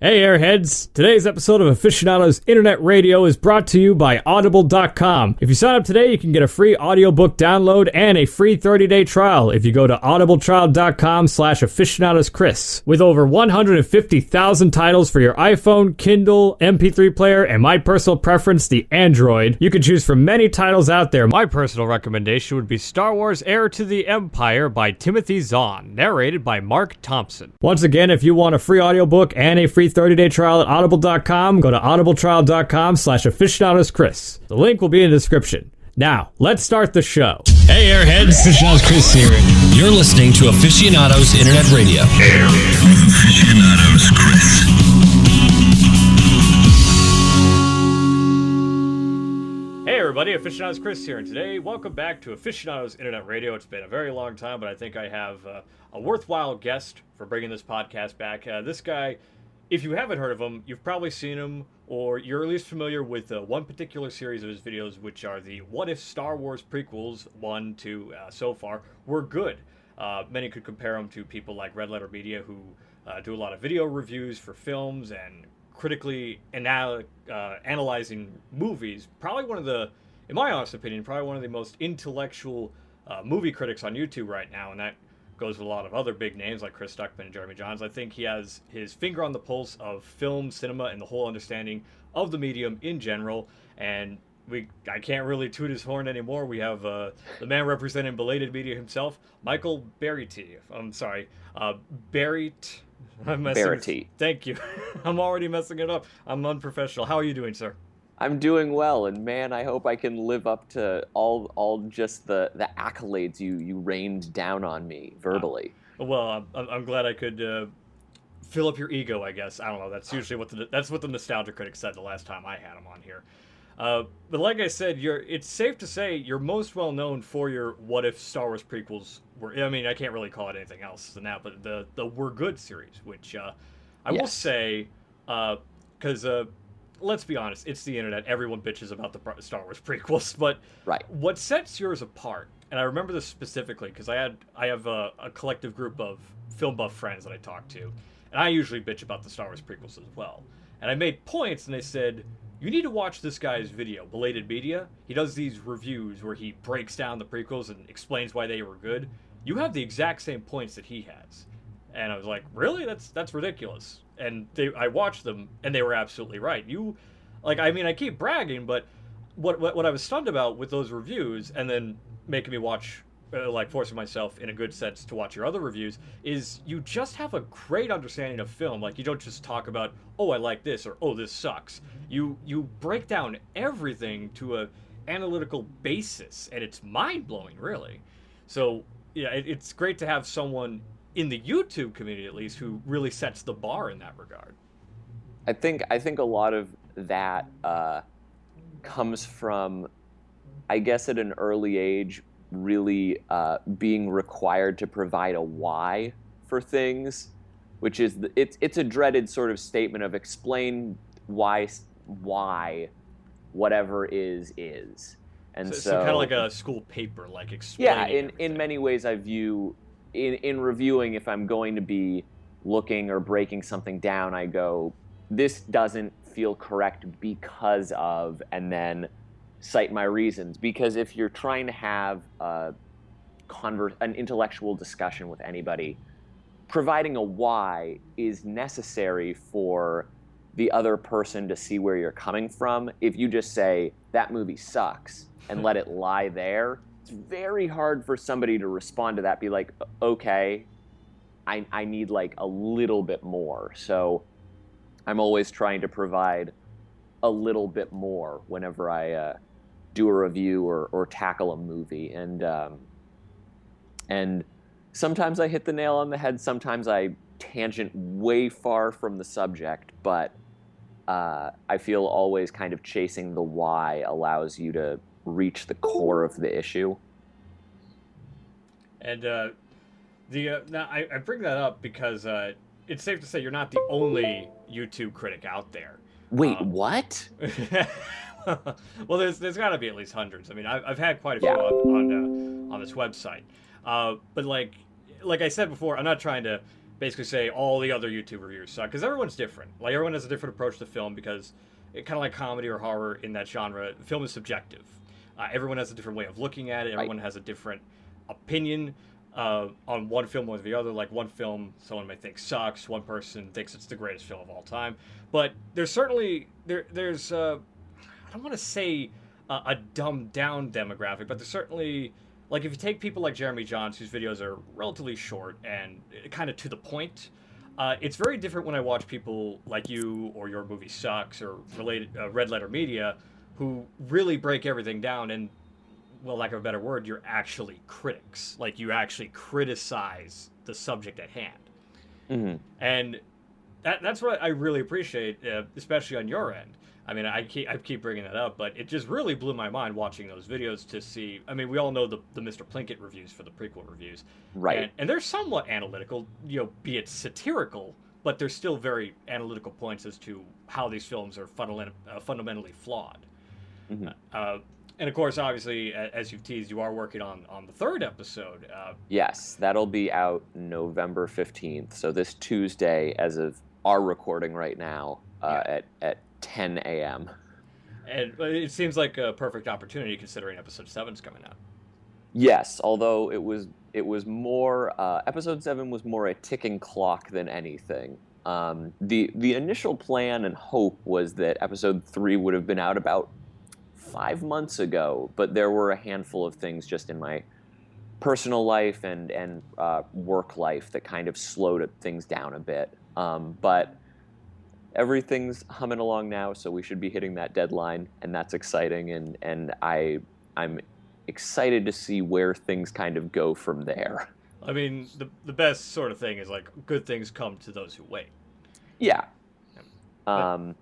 Hey Airheads! Today's episode of Aficionados Internet Radio is brought to you by Audible.com. If you sign up today, you can get a free audiobook download and a free 30-day trial if you go to audibletrial.com/aficionadoschris. With over 150,000 titles for your iPhone, Kindle, MP3 player, and my personal preference, the Android, you can choose from many titles out there. My personal recommendation would be Star Wars Heir to the Empire by Timothy Zahn, narrated by Mark Thompson. Once again, if you want a free audiobook and a free 30-day trial at audible.com, go to audibletrial.com/aficionadoschris. The link will be in the description. Now, let's start the show. Hey Airheads, Aficionados Chris here. You're listening to Aficionados Internet Radio. Aficionados Chris. Hey everybody, Aficionados Chris here, and today, welcome back to Aficionados Internet Radio. It's been a very long time, but I think I have a worthwhile guest for bringing this podcast back. This guy, if you haven't heard of him, you've probably seen him, or you're at least familiar with one particular series of his videos, which are the What If Star Wars prequels, 1 to so far, were good. Many could compare him to people like Red Letter Media, who do a lot of video reviews for films and critically analyzing movies. Probably one of the, in my honest opinion, probably one of the most intellectual movie critics on YouTube right now, and that goes with a lot of other big names like Chris Stuckman and Jeremy Johns. I think he has his finger on the pulse of film, cinema, and the whole understanding of the medium in general. And I can't really toot his horn anymore. We have the man representing Belated Media himself, Michael Barryte. I'm sorry, Barryte. Barryte. Thank you. I'm already messing it up. I'm unprofessional. How are you doing, sir? I'm doing well, and man, I hope I can live up to all just the accolades you rained down on me verbally. Well, I'm glad I could fill up your ego, I guess. I don't know. That's usually what the nostalgia critic said the last time I had him on here. But like I said, it's safe to say you're most well known for your What If Star Wars prequels were. I mean, I can't really call it anything else than that, but the We're Good series, which I will say, because let's be honest, it's the internet. Everyone bitches about the Star Wars prequels, but right. What sets yours apart, and I remember this specifically because I have a collective group of film buff friends that I talk to, and I usually bitch about the Star Wars prequels as well. And I made points, and they said, you need to watch this guy's video, Belated Media. He does these reviews where he breaks down the prequels and explains why they were good. You have the exact same points that he has. And I was like, really? That's ridiculous. And I watched them, and they were absolutely right. I keep bragging, but what I was stunned about with those reviews, and then making me watch, forcing myself in a good sense to watch your other reviews, is you just have a great understanding of film. Like, you don't just talk about, oh, I like this, or oh, this sucks. You break down everything to a analytical basis, and it's mind-blowing, really. So, yeah, it's great to have someone in the YouTube community, at least, who really sets the bar in that regard. I think a lot of that comes from, I guess, at an early age, really being required to provide a why for things, which is it's a dreaded sort of statement of explain why whatever is. And so kind of like a school paper, like explaining. Yeah, in many ways, I view in reviewing, if I'm going to be looking or breaking something down, I go, this doesn't feel correct because of, and then cite my reasons. Because if you're trying to have an intellectual discussion with anybody, providing a why is necessary for the other person to see where you're coming from. If you just say, that movie sucks, and let it lie there, it's very hard for somebody to respond to that, be like, okay, I need like a little bit more. So I'm always trying to provide a little bit more whenever I do a review or tackle a movie. And sometimes I hit the nail on the head, sometimes I tangent way far from the subject, but I feel always kind of chasing the why allows you to reach the core of the issue. And now I bring that up because it's safe to say you're not the only YouTube critic out there. Wait, what? Well, there's got to be at least hundreds. I mean, I've had quite a few on this website. But like I said before, I'm not trying to basically say all the other YouTube reviewers suck, because everyone's different. Like, everyone has a different approach to film, because it kind of like comedy or horror in that genre, film is subjective. Everyone has a different way of looking at it. Everyone has a different opinion on one film or the other. Like, one film someone may think sucks, one person thinks it's the greatest film of all time. But there's certainly there's I don't want to say a dumbed down demographic, but there's certainly, like, if you take people like Jeremy Jahns, whose videos are relatively short and kind of to the point, it's very different when I watch people like you or Your Movie Sucks or related Red Letter Media, who really break everything down and, well, lack of a better word, you're actually critics. Like, you actually criticize the subject at hand. Mm-hmm. And that's what I really appreciate, especially on your end. I mean, I keep bringing that up, but it just really blew my mind watching those videos to see. I mean, we all know the Mr. Plinkett reviews for the prequel reviews. Right. And they're somewhat analytical, be it satirical, but they're still very analytical points as to how these films are fundamentally flawed. Mm-hmm. And of course, obviously, as you've teased, you are working on the third episode. Yes, that'll be out November 15th. So this Tuesday, as of our recording right now, at 10 a.m. And it seems like a perfect opportunity considering episode 7's coming out. Yes, although it was more episode 7 was more a ticking clock than anything. The initial plan and hope was that episode 3 would have been out about 5 months ago, but there were a handful of things just in my personal life and work life that kind of slowed things down a bit. But everything's humming along now, so we should be hitting that deadline, and that's exciting. And I'm excited to see where things kind of go from there. I mean, the best sort of thing is, like, good things come to those who wait. Yeah. And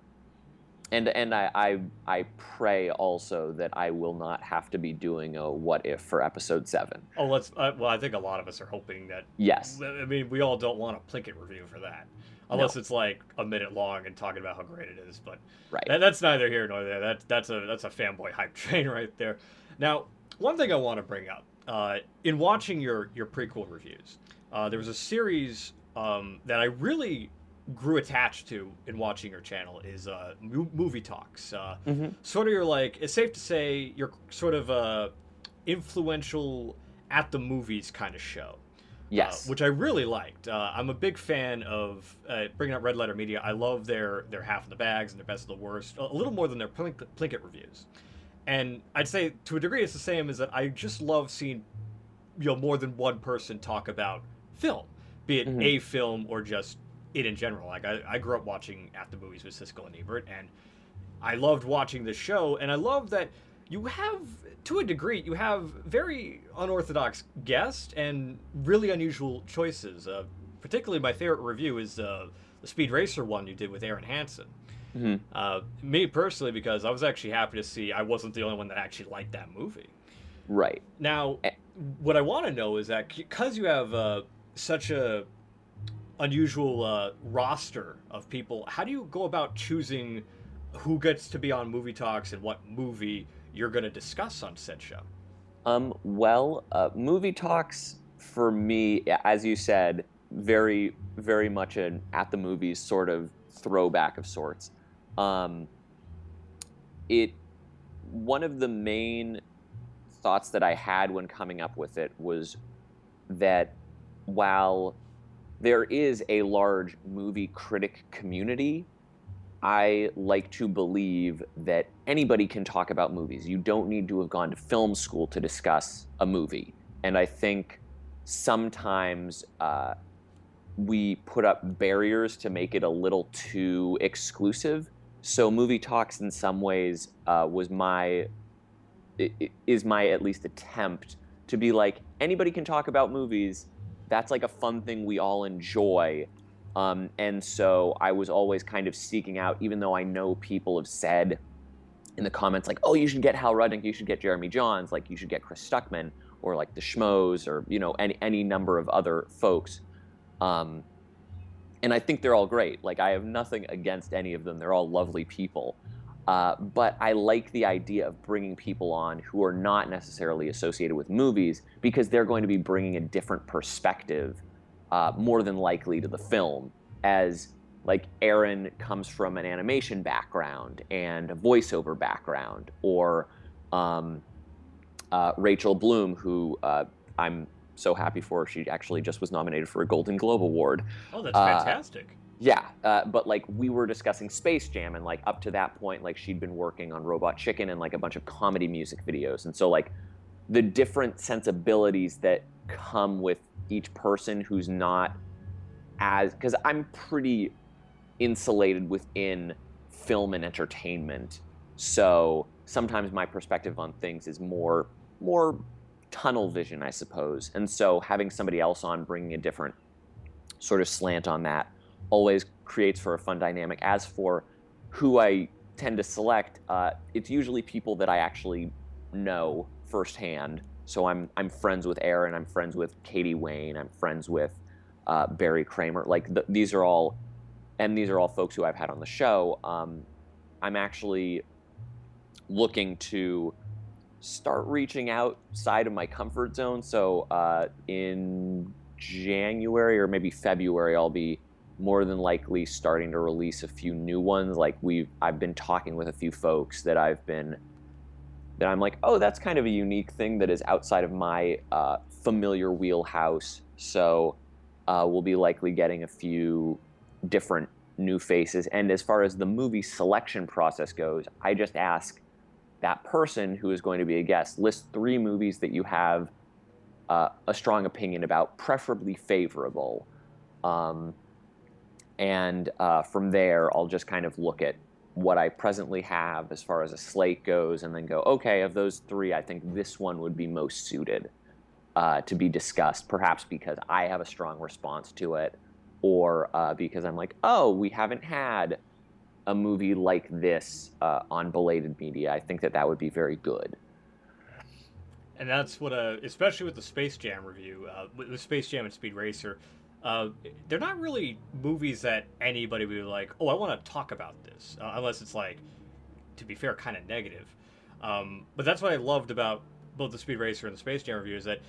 I pray also that I will not have to be doing a what if for episode 7. Oh, well, I think a lot of us are hoping that. Yes. I mean, we all don't want a Plinkett review for that, unless it's like a minute long and talking about how great it is. But right. That's neither here nor there. That's a fanboy hype train right there. Now, one thing I want to bring up in watching your prequel reviews, there was a series that I really grew attached to in watching your channel is movie talks. Sort of your, like, it's safe to say you're sort of a influential at the movies kind of show. Yes. Which I really liked. I'm a big fan of bringing up Red Letter Media. I love their half of the bags and their best of the worst, a little more than their Plinkett reviews. And I'd say to a degree it's the same, is that I just love seeing more than one person talk about film, be it a film or just it in general. Like, I grew up watching At the Movies with Siskel and Ebert, and I loved watching this show, and I love that you have, to a degree, you have very unorthodox guests and really unusual choices. Particularly my favorite review is the Speed Racer one you did with Aaron Hansen. Me personally, because I was actually happy to see I wasn't the only one that actually liked that movie. Right. Now, what I want to know is that because you have such a unusual roster of people, how do you go about choosing who gets to be on Movie Talks and what movie you're going to discuss on said show? Movie Talks for me, as you said, very, very much an at the movies sort of throwback of sorts. One of the main thoughts that I had when coming up with it was that while there is a large movie critic community, I like to believe that anybody can talk about movies. You don't need to have gone to film school to discuss a movie. And I think sometimes we put up barriers to make it a little too exclusive. So Movie Talks in some ways is my at least attempt to be like, anybody can talk about movies. That's like a fun thing we all enjoy. And so I was always kind of seeking out, even though I know people have said in the comments, like, oh, you should get Hal Rudnick, you should get Jeremy Jahns, like, you should get Chris Stuckman, or like the Schmoes, or, any number of other folks. And I think they're all great. Like, I have nothing against any of them. They're all lovely people. But I like the idea of bringing people on who are not necessarily associated with movies, because they're going to be bringing a different perspective more than likely to the film, as like Aaron comes from an animation background and a voiceover background, or Rachel Bloom, who I'm so happy for. She actually just was nominated for a Golden Globe Award. Oh, that's fantastic. Yeah, but like we were discussing Space Jam, and like up to that point, like she'd been working on Robot Chicken and like a bunch of comedy music videos, and so like the different sensibilities that come with each person who's not as, because I'm pretty insulated within film and entertainment, so sometimes my perspective on things is more tunnel vision, I suppose, and so having somebody else on bringing a different sort of slant on that always creates for a fun dynamic. As for who I tend to select, it's usually people that I actually know firsthand. So I'm friends with Aaron, I'm friends with Katie Wayne, I'm friends with Barry Kramer. Like these are all folks who I've had on the show. I'm actually looking to start reaching outside of my comfort zone. So in January or maybe February, I'll be more than likely starting to release a few new ones. Like I've been talking with a few folks that I'm like, oh, that's kind of a unique thing that is outside of my familiar wheelhouse. So we'll be likely getting a few different new faces. And as far as the movie selection process goes, I just ask that person who is going to be a guest, list 3 movies that you have a strong opinion about, preferably favorable. And from there, I'll just kind of look at what I presently have as far as a slate goes, and then go, okay, of those 3, I think this one would be most suited to be discussed, perhaps because I have a strong response to it, or because I'm like, oh, we haven't had a movie like this on Belated Media. I think that would be very good. And that's what, especially with the Space Jam review, with Space Jam and Speed Racer, they're not really movies that anybody would be like, oh, I want to talk about this, unless it's like, to be fair, kind of negative. But that's what I loved about both the Speed Racer and the Space Jam review, is that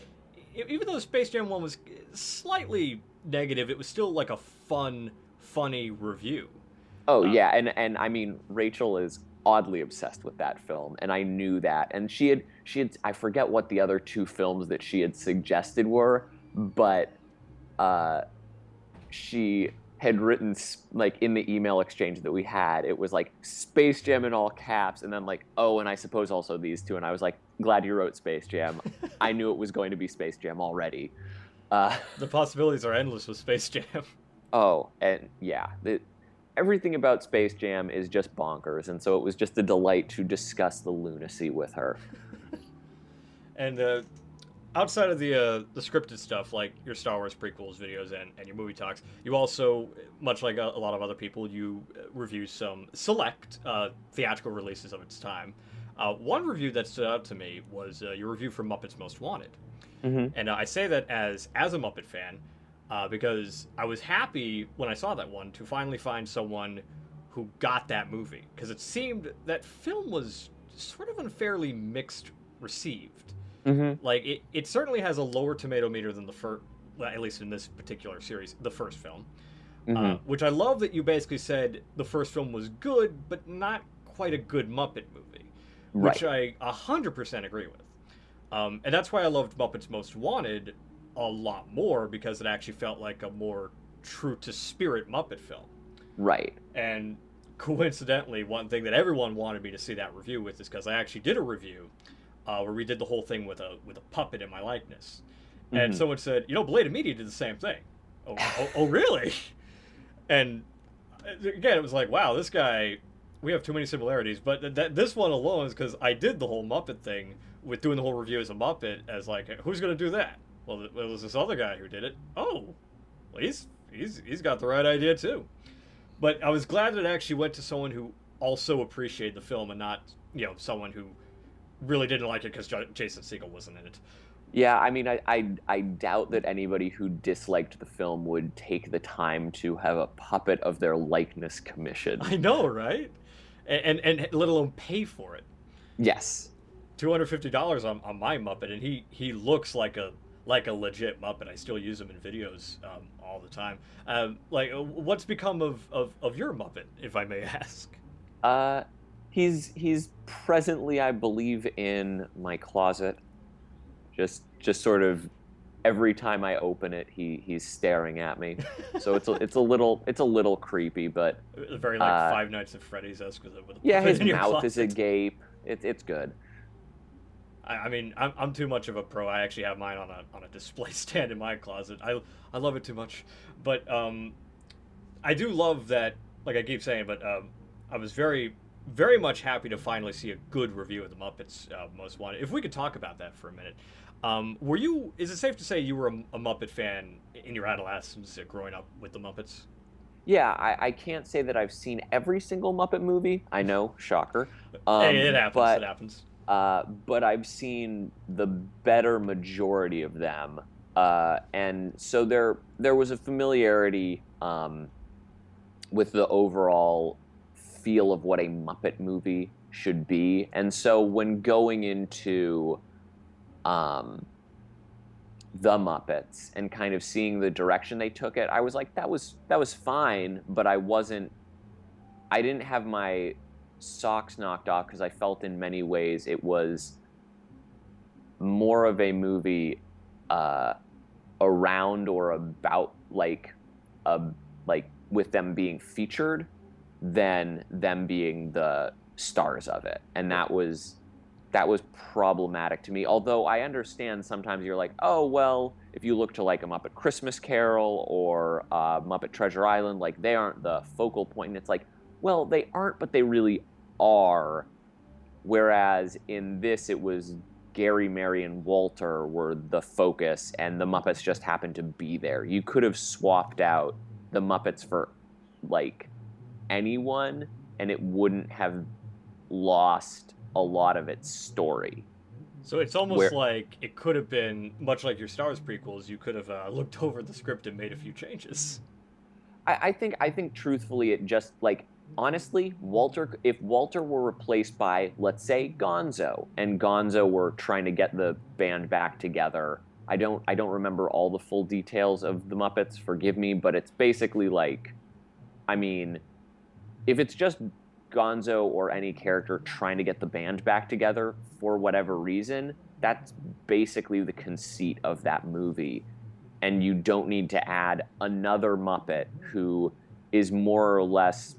even though the Space Jam one was slightly negative, it was still like a funny review. Oh, yeah, and I mean, Rachel is oddly obsessed with that film, and I knew that. And she had I forget what the other 2 films that she had suggested were, but she had written, like, in the email exchange that we had, it was like Space Jam in all caps, and then like, oh, and I suppose also these 2, and I was like, glad you wrote Space Jam. I knew it was going to be Space Jam already. The possibilities are endless with Space Jam. Oh, and yeah, everything about Space Jam is just bonkers, and so it was just a delight to discuss the lunacy with her. And outside of the scripted stuff, like your Star Wars prequels videos and your movie talks, you also, much like a lot of other people, you review some select theatrical releases of its time. One review that stood out to me was your review for Muppets Most Wanted. Mm-hmm. And I say that as a Muppet fan, because I was happy when I saw that one to finally find someone who got that movie, because it seemed that film was sort of unfairly mixed received. Mm-hmm. Like, it certainly has a lower tomato meter than the first, well, at least in this particular series, the first film. Mm-hmm. Which I love that you basically said the first film was good, but not quite a good Muppet movie. Right. Which I 100% agree with. And that's why I loved Muppets Most Wanted a lot more, because it actually felt like a more true-to-spirit Muppet film. Right. And coincidentally, one thing that everyone wanted me to see that review with is because I actually did a review where we did the whole thing with a puppet in my likeness. And Mm-hmm. someone said, Belated Media did the same thing. Oh, really? And again, it was like, wow, this guy, we have too many similarities. But this one alone is because I did the whole Muppet thing with doing the whole review as a Muppet, as like, who's going to do that? Well, it was this other guy who did it. Oh, well, he's got the right idea too. But I was glad that it actually went to someone who also appreciated the film, and not, someone who really didn't like it because Jason Segel wasn't in it. Yeah, I mean, I doubt that anybody who disliked the film would take the time to have a puppet of their likeness commissioned. I know, right? And let alone pay for it. Yes. $250 on my Muppet, and he looks like a like a legit Muppet. I still use them in videos all the time. What's become of your Muppet, if I may ask? Uh, he's presently, I believe, in my closet. Just sort of every time I open it, he's staring at me. So it's a little creepy, but Very like Five Nights at Freddy's-esque with a yeah, puppet his in your mouth is closet. agape. It's good. I mean, I'm too much of a pro. I actually have mine on a display stand in my closet. I love it too much, but I do love that. Like I keep saying, but I was very much happy to finally see a good review of the Muppets Most Wanted. If we could talk about that for a minute, were you? Is it safe to say you were a Muppet fan in your adolescence, growing up with the Muppets? Yeah, I can't say that I've seen every single Muppet movie. I know, shocker. Hey, it happens. But It happens. but I've seen the better majority of them, and so there was a familiarity with the overall feel of what a Muppet movie should be, and so when going into the Muppets and kind of seeing the direction they took it, I was like, that was fine, but I didn't have my socks knocked off because I felt in many ways it was more of a movie around or about like with them being featured than them being the stars of it, and that was problematic to me. Although I understand sometimes you're like, oh well, if you look to like a Muppet Christmas Carol or Muppet Treasure Island, like they aren't the focal point, and it's like, well, they aren't, but they really are. Whereas in this, it was Gary, Mary, and Walter were the focus, and the Muppets just happened to be there. You could have swapped out the Muppets for like anyone, and it wouldn't have lost a lot of its story. So it's almost Where like it could have been much like your Stars prequels. You could have looked over the script and made a few changes. I think truthfully, it just like honestly, if Walter were replaced by, let's say, Gonzo, and Gonzo were trying to get the band back together. I don't remember all the full details of the Muppets, forgive me, but it's basically like, I mean, if it's just Gonzo or any character trying to get the band back together for whatever reason, that's basically the conceit of that movie. And you don't need to add another Muppet who is more or less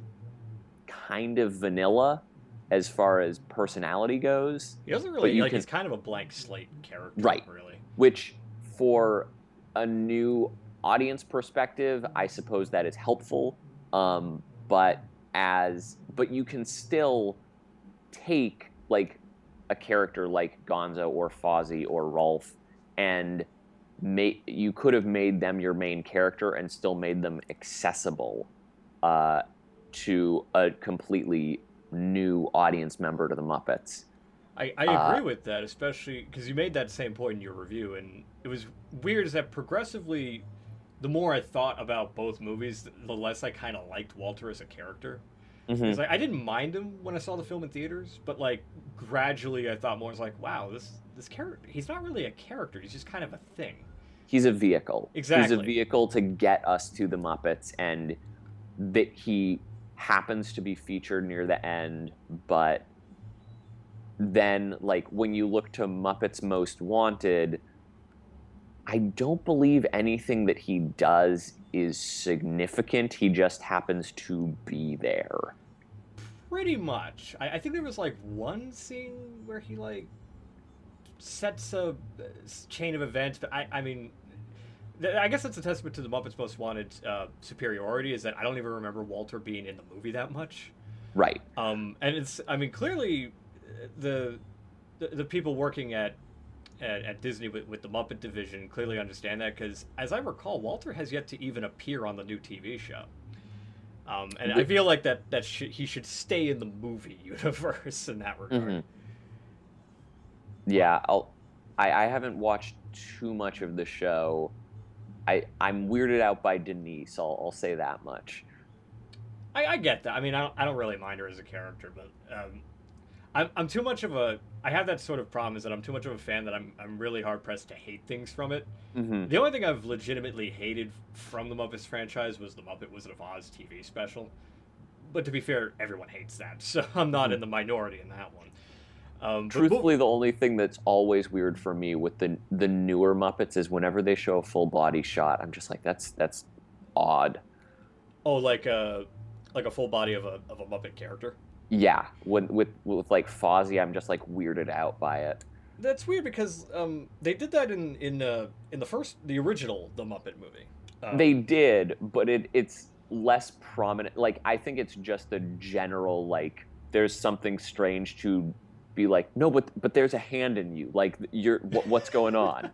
kind of vanilla as far as personality goes. He doesn't But really you like. can, He's kind of a blank slate character, right, really. which for a new audience perspective, I suppose that is helpful. But you can still take like a character like Gonzo or Fozzie or Rolf, and you could have made them your main character and still made them accessible to a completely new audience member to the Muppets. I agree with that, especially because you made that same point in your review, and it was weird is that progressively, the more I thought about both movies, the less I kind of liked Walter as a character. Mm-hmm. It's like I didn't mind him when I saw the film in theaters, but like gradually I thought more, I was like, wow, this character, he's not really a character, he's just kind of a thing. He's a vehicle. Exactly. He's a vehicle to get us to the Muppets, and that he happens to be featured near the end, but then like when you look to Muppets Most Wanted, I don't believe anything that he does is significant. He just happens to be there. Pretty much. I think there was like one scene where he like sets a chain of events, but I mean, I guess that's a testament to the Muppets Most Wanted superiority, is that I don't even remember Walter being in the movie that much. Right. And it's, I mean, clearly the people working at Disney with the Muppet division clearly understand that, because as I recall, Walter has yet to even appear on the new TV show. And I feel like that he should stay in the movie universe in that regard. Mm-hmm. Yeah, I haven't watched too much of the show. I'm weirded out by Denise. I'll say that much. I get that. I mean, I don't really mind her as a character, but I'm too much of a. I have that sort of problem is that I'm too much of a fan that I'm really hard pressed to hate things from it. Mm-hmm. The only thing I've legitimately hated from the Muppets franchise was the Muppet Wizard of Oz TV special. But to be fair, everyone hates that, so I'm not in the minority in that one. Truthfully, the only thing that's always weird for me with the newer Muppets is whenever they show a full body shot, I'm just like, that's odd. oh, like a full body of a Muppet character. Yeah, with like Fozzie, I'm just like weirded out by it. That's weird because they did that in the original The Muppet movie. They did, but it's less prominent. Like, I think it's just a general, like, there's something strange to be like, no, but there's a hand in you. Like, what's going on?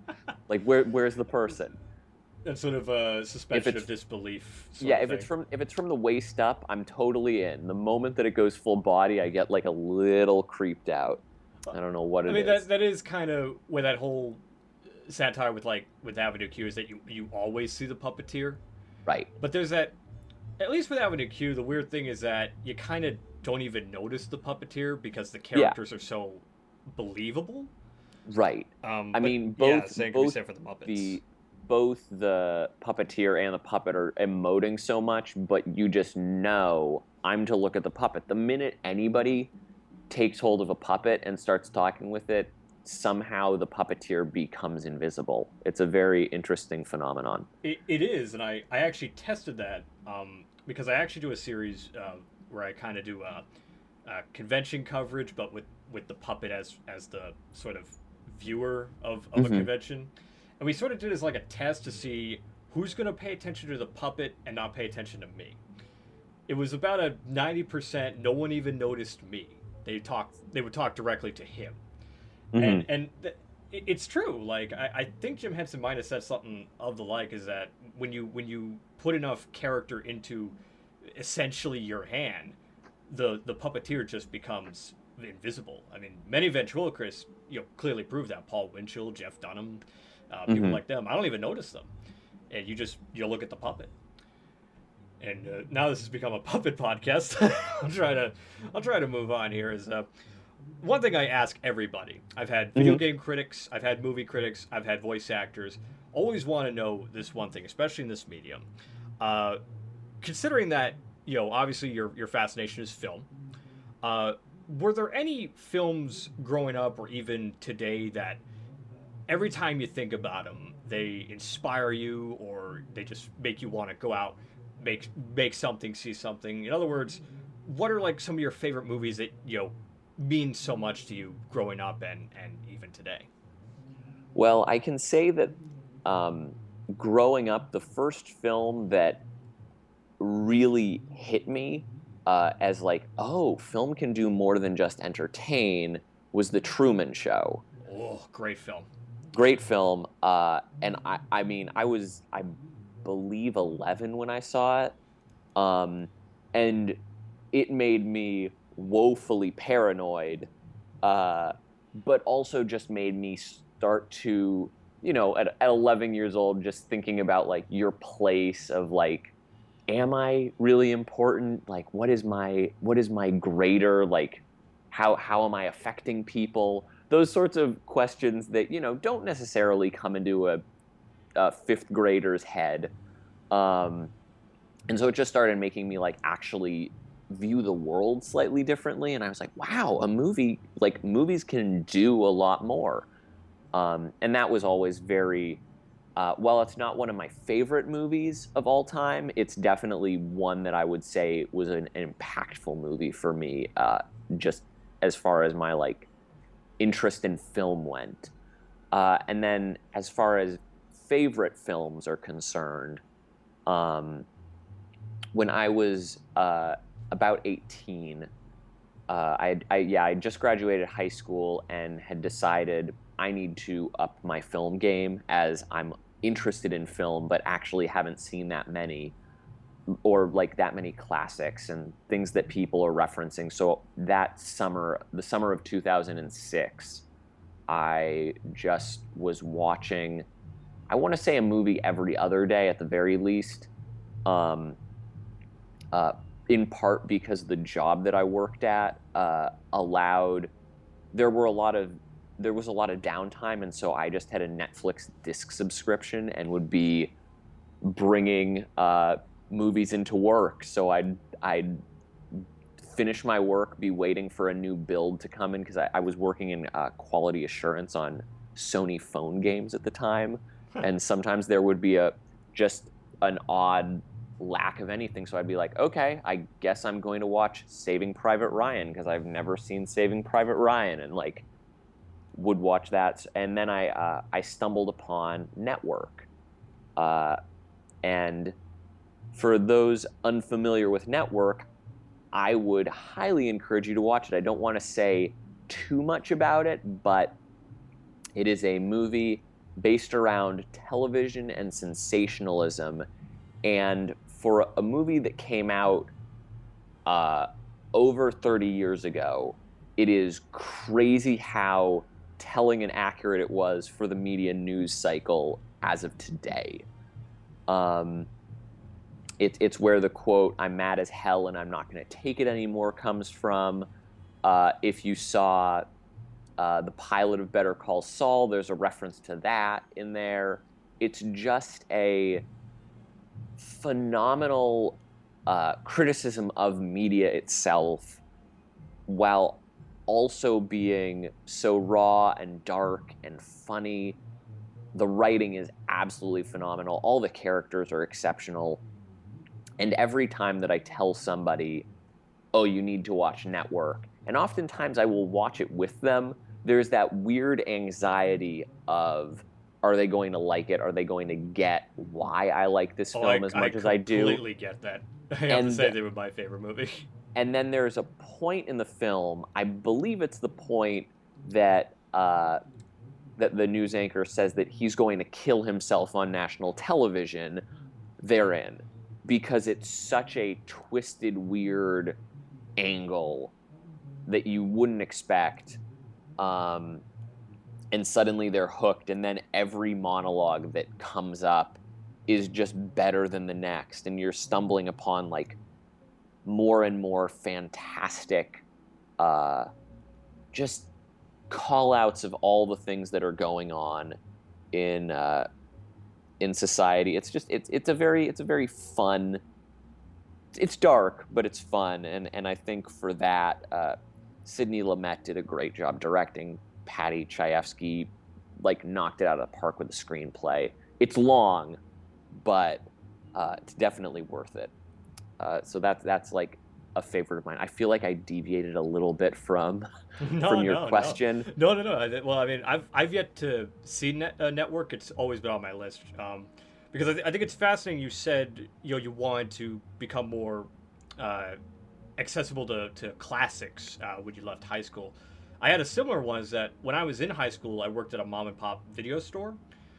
Like, where's the person? That sort of suspension of disbelief. Yeah, if it's from the waist up, I'm totally in. The moment that it goes full body, I get like a little creeped out. I don't know what it is. I mean, that is kind of where that whole satire with Avenue Q is that you always see the puppeteer. Right. But there's that, at least with Avenue Q, the weird thing is that you kind of don't even notice the puppeteer because the characters are so believable. Right. I mean, both same can be said for the Muppets. Both the puppeteer and the puppet are emoting so much, but you just know I'm to look at the puppet. The minute anybody takes hold of a puppet and starts talking with it, somehow the puppeteer becomes invisible. It's a very interesting phenomenon. It is, and I actually tested that because I actually do a series where I kind of do a convention coverage, but with the puppet as the sort of viewer of a convention. And we sort of did it as like a test to see who's going to pay attention to the puppet and not pay attention to me. It was about a 90%. No one even noticed me. They would talk directly to him, and it's true. Like I think Jim Henson might have said something of the like is that when you put enough character into essentially your hand, the puppeteer just becomes invisible. I mean, many ventriloquists clearly prove that. Paul Winchell, Jeff Dunham. People like them, I don't even notice them, and you'll look at the puppet. And now this has become a puppet podcast. I'll try to move on here. Is one thing I ask everybody. I've had video game critics, I've had movie critics, I've had voice actors. Always want to know this one thing, especially in this medium. Considering that obviously your fascination is film. Were there any films growing up or even today that every time you think about them, they inspire you, or they just make you want to go out, make something, see something? In other words, what are like some of your favorite movies that mean so much to you growing up and even today? Well, I can say that growing up, the first film that really hit me as like, oh, film can do more than just entertain was The Truman Show. Oh, great film. Great film, and I mean, I was, I believe, 11 when I saw it, and it made me woefully paranoid, but also just made me start to, at 11 years old, just thinking about like your place of like, am I really important? Like, what is my greater, like, how am I affecting people? Those sorts of questions that, don't necessarily come into a fifth grader's head. And so it just started making me like actually view the world slightly differently. And I was like, wow, movies can do a lot more. And that was always very, while it's not one of my favorite movies of all time, it's definitely one that I would say was an impactful movie for me, just as far as my like interest in film went. And then as far as favorite films are concerned, when I was about 18, I just graduated high school and had decided I need to up my film game as I'm interested in film, but actually haven't seen that many, or like that many classics and things that people are referencing. So that summer, the summer of 2006, I just was watching, I want to say a movie every other day at the very least. in part because the job that I worked at allowed. There was a lot of downtime, and so I just had a Netflix disc subscription and would be bringing movies into work. So I'd finish my work, be waiting for a new build to come in, because I was working in quality assurance on Sony phone games at the time, and sometimes there would be just an odd lack of anything. So I'd be like, okay, I guess I'm going to watch Saving Private Ryan because I've never seen Saving Private Ryan, and like would watch that. And then I stumbled upon Network, and for those unfamiliar with Network, I would highly encourage you to watch it. I don't want to say too much about it, but it is a movie based around television and sensationalism. And for a movie that came out over 30 years ago, it is crazy how telling and accurate it was for the media news cycle as of today. It's where the quote, "I'm mad as hell and I'm not going to take it anymore," comes from. If you saw the pilot of Better Call Saul, there's a reference to that in there. It's just a phenomenal criticism of media itself, while also being so raw and dark and funny. The writing is absolutely phenomenal. All the characters are exceptional. And every time that I tell somebody, oh, you need to watch Network, and oftentimes I will watch it with them, there's that weird anxiety of, are they going to like it? Are they going to get why I like this film as much as I do? I completely get that. I have to say they were my favorite movie. And then there's a point in the film, I believe it's the point that that the news anchor says that he's going to kill himself on national television therein, because it's such a twisted, weird angle that you wouldn't expect. And suddenly they're hooked, and then every monologue that comes up is just better than the next, and you're stumbling upon like more and more fantastic just call-outs of all the things that are going on in society. It's just it's a very fun. It's dark, but it's fun, and I think for that, Sidney Lumet did a great job directing. Patty Chayefsky like knocked it out of the park with the screenplay. It's long, but it's definitely worth it. So that's like a favorite of mine. I feel like I deviated a little bit from your question. No. Well, I mean, I've yet to see Network. It's always been on my list, because I think it's fascinating. You said you wanted to become more accessible to classics when you left high school. I had a similar one. Is that when I was in high school, I worked at a mom and pop video store.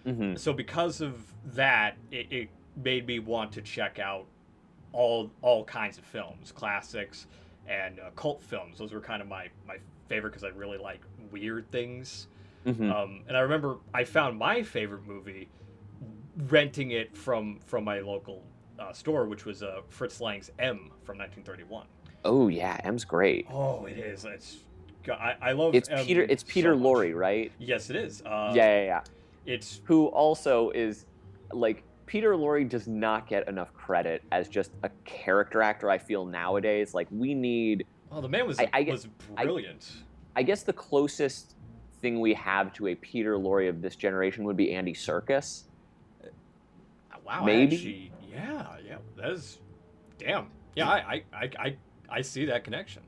Mm-hmm. So because of that, it made me want to check out all kinds of films, classics and cult films. Those were kind of my favorite because I really like weird things. Mm-hmm. And I remember I found my favorite movie renting it from my local store, which was Fritz Lang's M from 1931. Oh yeah, M's great. Oh, it is. I love it's M. It's Peter so Lorre, right? Yes, it is. Yeah. It's who also is like. Peter Lorre does not get enough credit as just a character actor, I feel, nowadays. Like, we need... Oh, the man was brilliant. I guess the closest thing we have to a Peter Lorre of this generation would be Andy Serkis. Wow, maybe? Actually, yeah. That is... Damn. Yeah, I see that connection.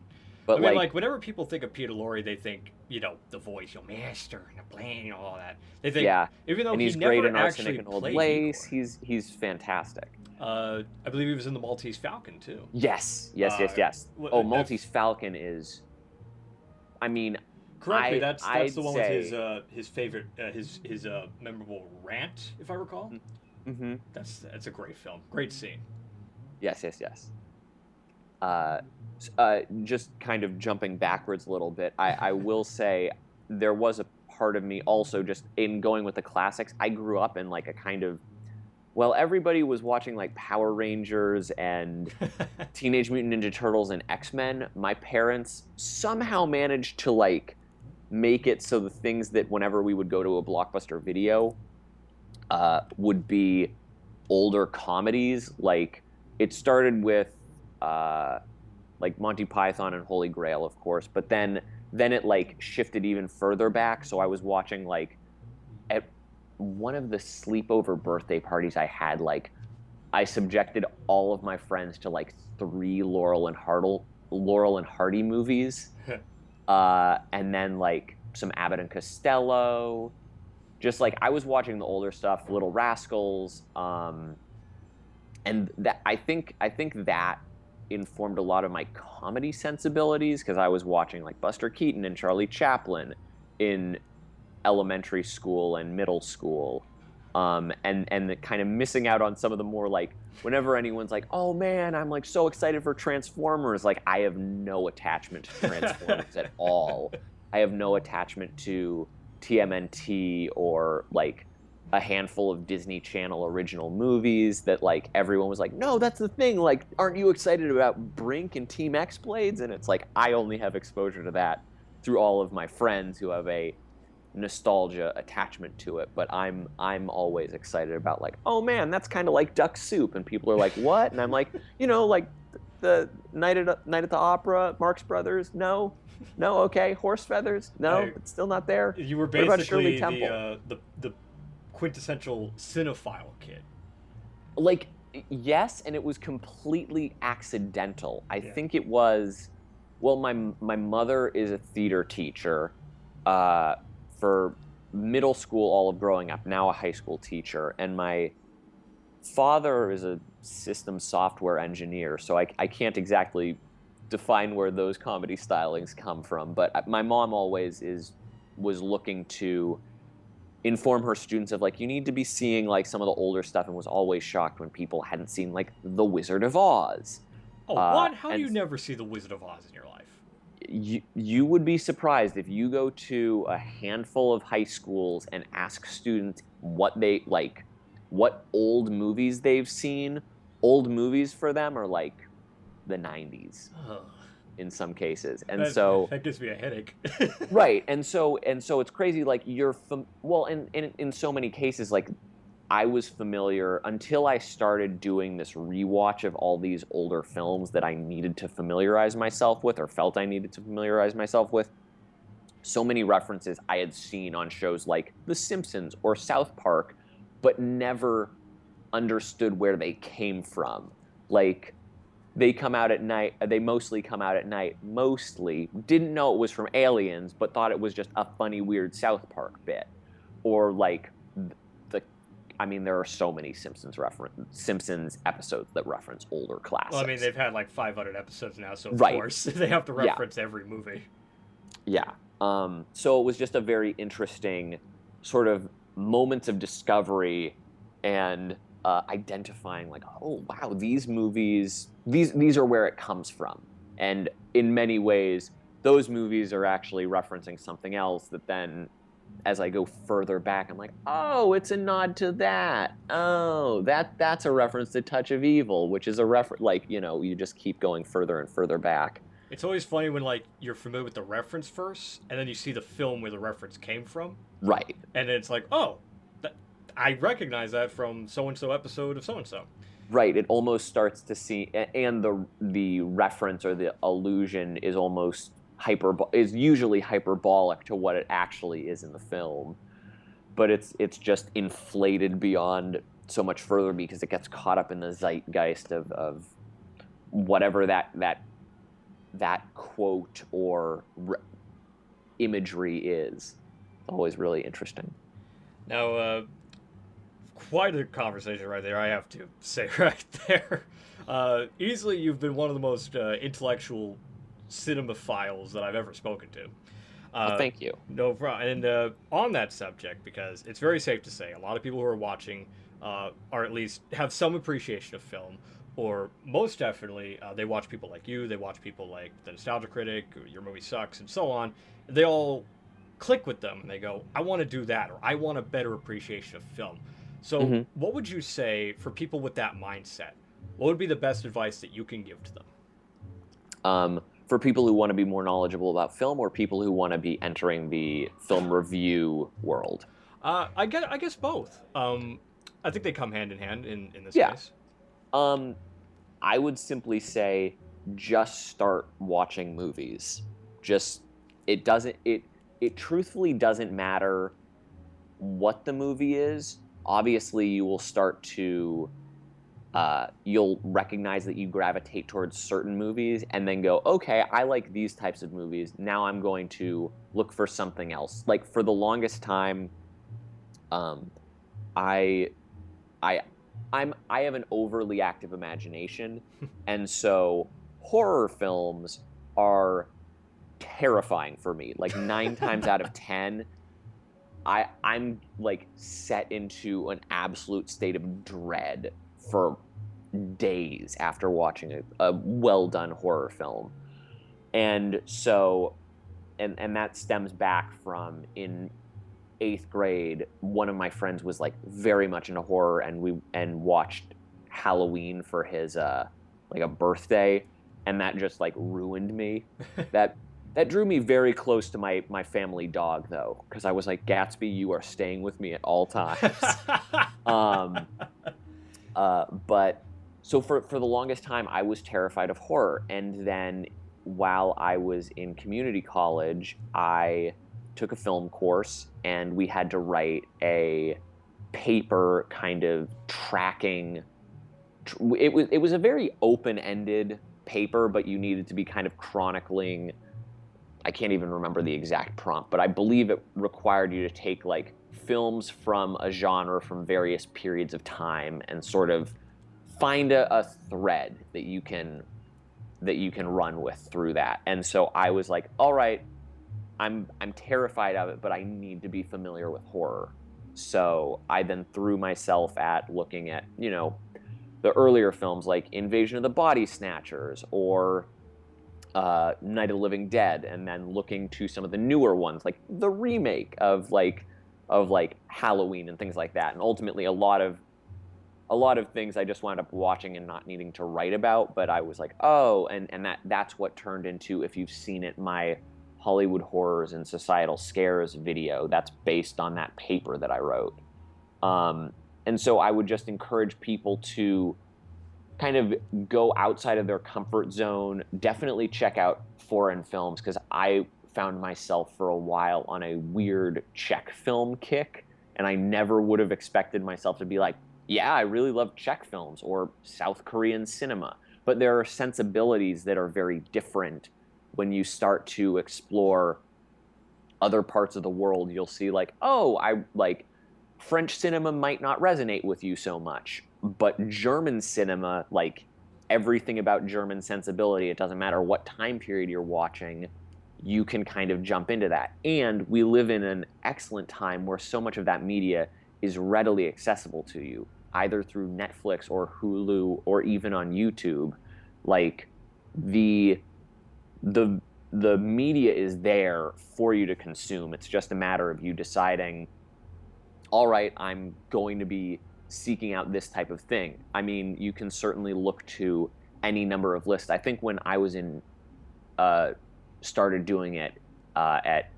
But I mean, like, whenever people think of Peter Lorre, they think, The Voice, Master, and the plane, all that. They think, even though he's he great never in actually Arsenic and Old played Lace, Igor. he's fantastic. I believe he was in the Maltese Falcon too. Yes. Oh, Maltese Falcon is. I mean, correct me. That's the one with his favorite his memorable rant, if I recall. Mm-hmm. That's a great film. Great scene. Yes. Just kind of jumping backwards a little bit, I will say there was a part of me also just in going with the classics. I grew up in like a kind of while everybody was watching like Power Rangers and Teenage Mutant Ninja Turtles and X-Men, my parents somehow managed to like make it so the things that whenever we would go to a Blockbuster Video would be older comedies. Like it started with like Monty Python and Holy Grail, of course, but then it like shifted even further back. So I was watching like at one of the sleepover birthday parties I had, like I subjected all of my friends to like 3 Laurel and Hardy movies, and then like some Abbott and Costello. Just like I was watching the older stuff, Little Rascals, and that I think that informed a lot of my comedy sensibilities, because I was watching like Buster Keaton and Charlie Chaplin in elementary school and middle school, and the kind of missing out on some of the more like, whenever anyone's like, oh man, I'm like so excited for Transformers, like I have no attachment to Transformers at all. I have no attachment to TMNT or like a handful of Disney Channel original movies that like everyone was like, no, that's the thing, like aren't you excited about Brink and Team X-Blades? And it's like I only have exposure to that through all of my friends who have a nostalgia attachment to it. But I'm always excited about like, oh man, that's kind of like Duck Soup, and people are like, what? And I'm like, like the Night at the Opera, Marx Brothers, no, okay, Horse Feathers, no, it's still not there. You were basically the quintessential cinephile kid. Like, yes, and it was completely accidental. I think it was, well, my mother is a theater teacher for middle school all of growing up, now a high school teacher, and my father is a system software engineer, so I can't exactly define where those comedy stylings come from, but my mom always was looking to inform her students of like, you need to be seeing like some of the older stuff, and was always shocked when people hadn't seen like The Wizard of Oz. Oh, what? How do you never see The Wizard of Oz in your life? You would be surprised if you go to a handful of high schools and ask students what they like, what old movies they've seen. Old movies for them are like the 90s in some cases, and that gives me a headache. Right, and so it's crazy. Like in so many cases, like I was familiar until I started doing this rewatch of all these older films that I needed to familiarize myself with, or felt I needed to familiarize myself with. So many references I had seen on shows like The Simpsons or South Park, but never understood where they came from. Like, they come out at night, they mostly come out at night, didn't know it was from Aliens, but thought it was just a funny, weird South Park bit. Or like, there are so many Simpsons episodes that reference older classics. Well, I mean, they've had like 500 episodes now, so of course they have to reference every movie. Yeah. So it was just a very interesting sort of moments of discovery and identifying like, oh wow, these movies, these are where it comes from. And in many ways, those movies are actually referencing something else that then, as I go further back, I'm like, oh, it's a nod to that. Oh, that's a reference to Touch of Evil, which is a reference, like, you just keep going further and further back. It's always funny when, like, you're familiar with the reference first, and then you see the film where the reference came from. Right. And then it's like, oh, I recognize that from so-and-so episode of so-and-so. Right. It almost starts to see, and the reference or the allusion is almost is usually hyperbolic to what it actually is in the film, but it's just inflated beyond so much further because it gets caught up in the zeitgeist of whatever that quote or imagery is. It's always really interesting. Now, quite a conversation right there, I have to say right there. Easily, you've been one of the most intellectual cinemaphiles that I've ever spoken to. Well, thank you. No problem. And on that subject, because it's very safe to say a lot of people who are watching or at least have some appreciation of film, or most definitely they watch people like you, they watch people like The Nostalgia Critic, Your Movie Sucks, and so on. They all click with them and they go, I want to do that, or I want a better appreciation of film. So what would you say for people with that mindset? What would be the best advice that you can give to them? For people who want to be more knowledgeable about film, or people who want to be entering the film review world? I guess both. I think they come hand in hand in this Yeah. case. I would simply say just start watching movies. It truthfully doesn't matter what the movie is. Obviously, you will start to you'll recognize that you gravitate towards certain movies and then go, okay, I like these types of movies. Now I'm going to look for something else. Like, for the longest time, I have an overly active imagination, and so horror films are terrifying for me. Like 9 times out of 10, I'm like set into an absolute state of dread for days after watching a well done horror film. And so, and that stems back from in 8th grade, one of my friends was like very much into horror, and watched Halloween for his like a birthday, and that just like ruined me. That drew me very close to my family dog, though, because I was like, Gatsby, you are staying with me at all times. But so for the longest time, I was terrified of horror. And then while I was in community college, I took a film course, and we had to write a paper kind of tracking. It was a very open-ended paper, but you needed to be kind of chronicling. I can't even remember the exact prompt, but I believe it required you to take like films from a genre from various periods of time and sort of find a thread that you can run with through that. And so I was like, all right, I'm terrified of it, but I need to be familiar with horror. So I then threw myself at looking at, the earlier films like Invasion of the Body Snatchers or Night of the Living Dead, and then looking to some of the newer ones, like the remake of Halloween and things like that. And ultimately, a lot of things I just wound up watching and not needing to write about. But I was like, oh, and that's what turned into, if you've seen it, my Hollywood Horrors and Societal Scares video. That's based on that paper that I wrote. And so I would just encourage people to kind of go outside of their comfort zone. Definitely check out foreign films, because I found myself for a while on a weird Czech film kick, and I never would have expected myself to be like, yeah, I really love Czech films or South Korean cinema. But there are sensibilities that are very different when you start to explore other parts of the world. You'll see like, oh, I like French cinema might not resonate with you so much, but German cinema, like everything about German sensibility, it doesn't matter what time period you're watching, you can kind of jump into that. And we live in an excellent time where so much of that media is readily accessible to you, either through Netflix or Hulu or even on YouTube. Like the media is there for you to consume. It's just a matter of you deciding, all right, I'm going to be seeking out this type of thing. I mean, you can certainly look to any number of lists. I think when I was started doing it at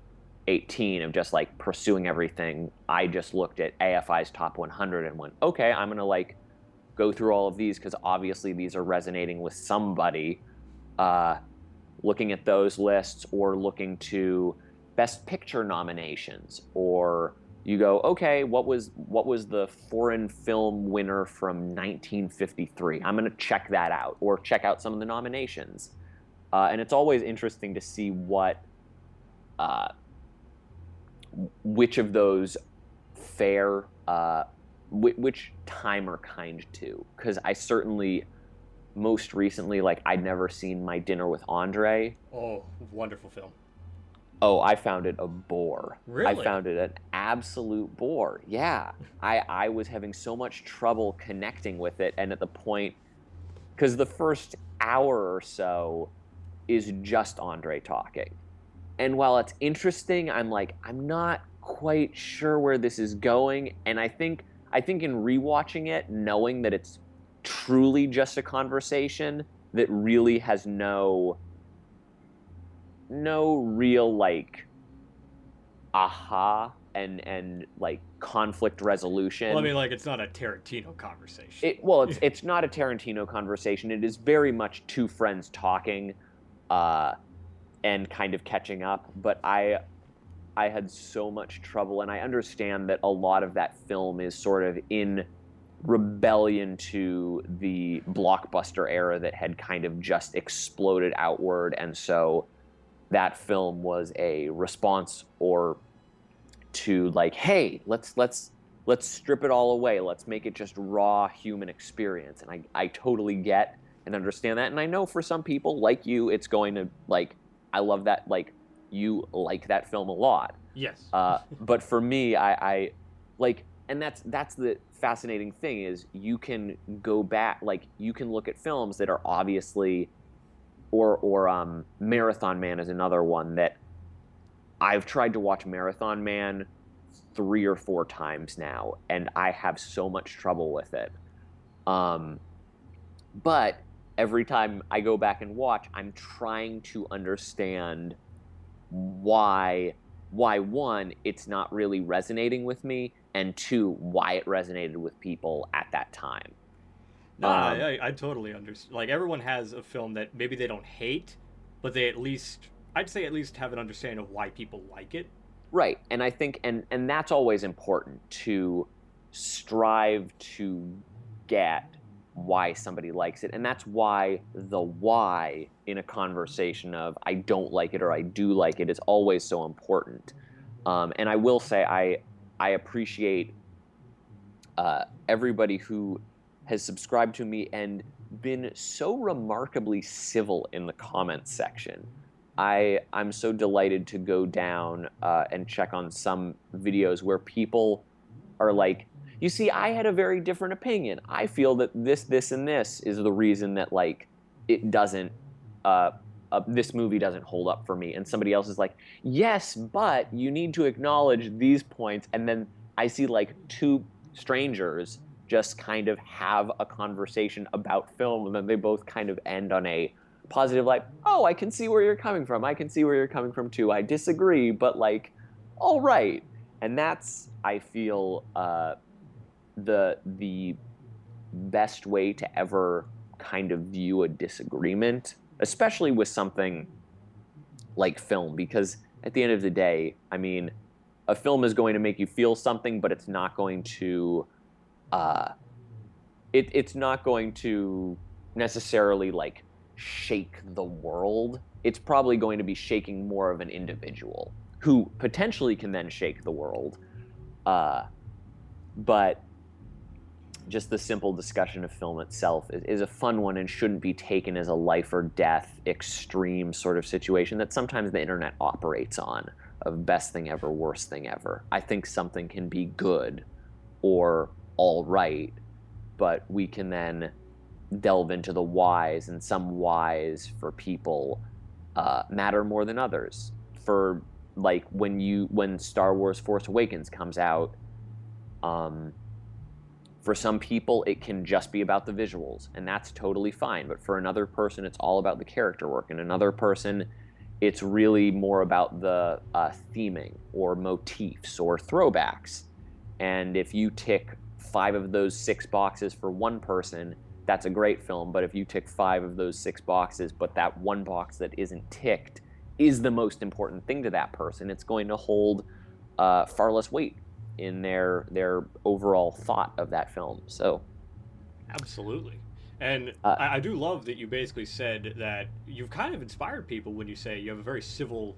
18, of just like pursuing everything, I just looked at AFI's top 100 and went, okay, I'm gonna like go through all of these because obviously these are resonating with somebody. Looking at those lists, or looking to Best Picture nominations, or you go, okay, what was the foreign film winner from 1953? I'm going to check that out, or check out some of the nominations. And it's always interesting to see which of those fare, which time are kind to. Because I certainly, most recently, like, I'd never seen My Dinner with Andre. Oh, wonderful film. Oh, I found it a bore. Really? I found it an absolute bore. Yeah. I was having so much trouble connecting with it, and at the point, because the first hour or so is just Andre talking. And while it's interesting, I'm like, I'm not quite sure where this is going. And I think I think in rewatching it, knowing that it's truly just a conversation that really has no real like aha and like conflict resolution. Well, I mean, like, it's not a Tarantino conversation. It's not a Tarantino conversation. It is very much two friends talking, and kind of catching up. But I had so much trouble, and I understand that a lot of that film is sort of in rebellion to the blockbuster era that had kind of just exploded outward, and so that film was a response or to like, hey, let's strip it all away. Let's make it just raw human experience. And I totally get and understand that. And I know for some people like you, it's going to like, I love that, like, you like that film a lot. Yes. But for me, I like, and that's the fascinating thing is you can go back, like you can look at films that are obviously, or Marathon Man is another one that I've tried to watch Marathon Man 3 or 4 times now, and I have so much trouble with it. But every time I go back and watch, I'm trying to understand why one, it's not really resonating with me, and 2, why it resonated with people at that time. No, I totally understand. Like, everyone has a film that maybe they don't hate, but they I'd say at least have an understanding of why people like it. Right, and I think, and that's always important, to strive to get why somebody likes it, and that's why the why in a conversation of I don't like it or I do like it is always so important. And I will say I appreciate everybody who has subscribed to me and been so remarkably civil in the comments section. I'm so delighted to go down and check on some videos where people are like, you see, I had a very different opinion. I feel that this, and this is the reason that like it doesn't, this movie doesn't hold up for me. And somebody else is like, yes, but you need to acknowledge these points. And then I see like 2 strangers just kind of have a conversation about film, and then they both kind of end on a positive, like, oh, I can see where you're coming from. I can see where you're coming from too. I disagree, but like, all right. And that's, I feel, the best way to ever kind of view a disagreement, especially with something like film, because at the end of the day, I mean, a film is going to make you feel something, but it's not going to, it's not going to necessarily like shake the world. It's probably going to be shaking more of an individual who potentially can then shake the world. But just the simple discussion of film itself is a fun one and shouldn't be taken as a life or death extreme sort of situation that sometimes the internet operates on, of best thing ever, worst thing ever. I think something can be good or all right, but we can then delve into the whys, and some whys for people matter more than others. For like when Star Wars Force Awakens comes out, for some people it can just be about the visuals, and that's totally fine, but for another person it's all about the character work, and another person it's really more about the theming or motifs or throwbacks. And if you tick 5 of those 6 boxes for one person, that's a great film. But if you tick 5 of those 6 boxes, but that one box that isn't ticked is the most important thing to that person, it's going to hold far less weight in their overall thought of that film. So, absolutely. And I do love that you basically said that you've kind of inspired people when you say you have a very civil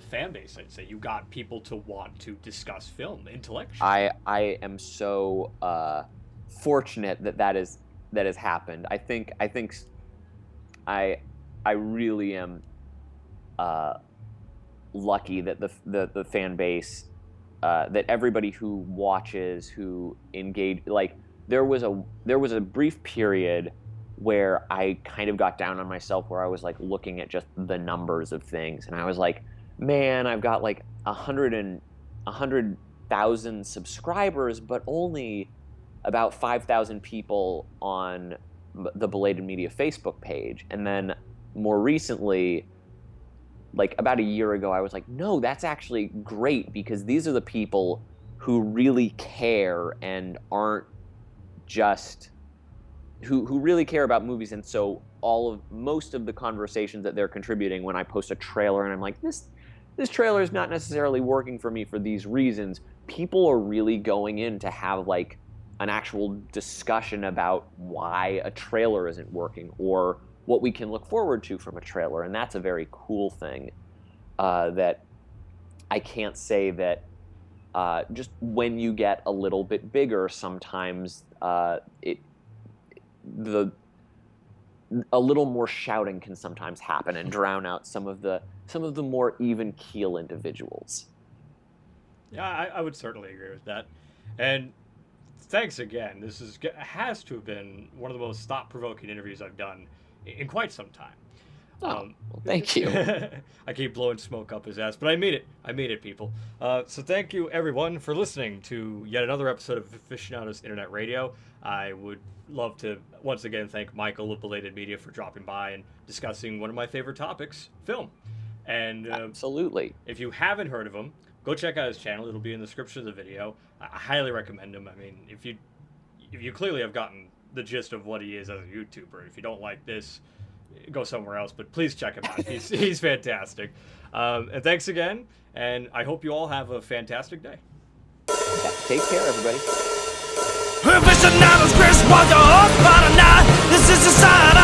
fan base. I'd say you got people to want to discuss film intellectually. I am so fortunate that has happened. I think I really am lucky that the fan base, that everybody who watches, who engage, like there was a brief period where I kind of got down on myself, where I was like looking at just the numbers of things, and I was like, man, I've got like 100,000 subscribers, but only about 5,000 people on the Belated Media Facebook page. And then more recently, like about a year ago, I was like, no, that's actually great, because these are the people who really care and aren't just who really care about movies. And so most of the conversations that they're contributing when I post a trailer and I'm like, this trailer is not necessarily working for me for these reasons, people are really going in to have like an actual discussion about why a trailer isn't working or what we can look forward to from a trailer. And that's a very cool thing that I can't say that just when you get a little bit bigger, sometimes a little more shouting can sometimes happen and drown out some of the more even keel individuals. Yeah, I would certainly agree with that. And thanks again. This has to have been one of the most thought-provoking interviews I've done in quite some time. Well, thank you. I keep blowing smoke up his ass, but I mean it. I mean it, people. So thank you, everyone, for listening to yet another episode of Aficionados Internet Radio. I would love to once again thank Michael of Belated Media for dropping by and discussing one of my favorite topics, film. And absolutely. If you haven't heard of him, go check out his channel. It'll be in the description of the video. I highly recommend him. I mean, if you clearly have gotten the gist of what he is as a YouTuber, if you don't like this, go somewhere else. But please check him out. He's fantastic. And thanks again. And I hope you all have a fantastic day. Yeah, take care, everybody. Aficionados, Chris Walker, host, but not. This is the side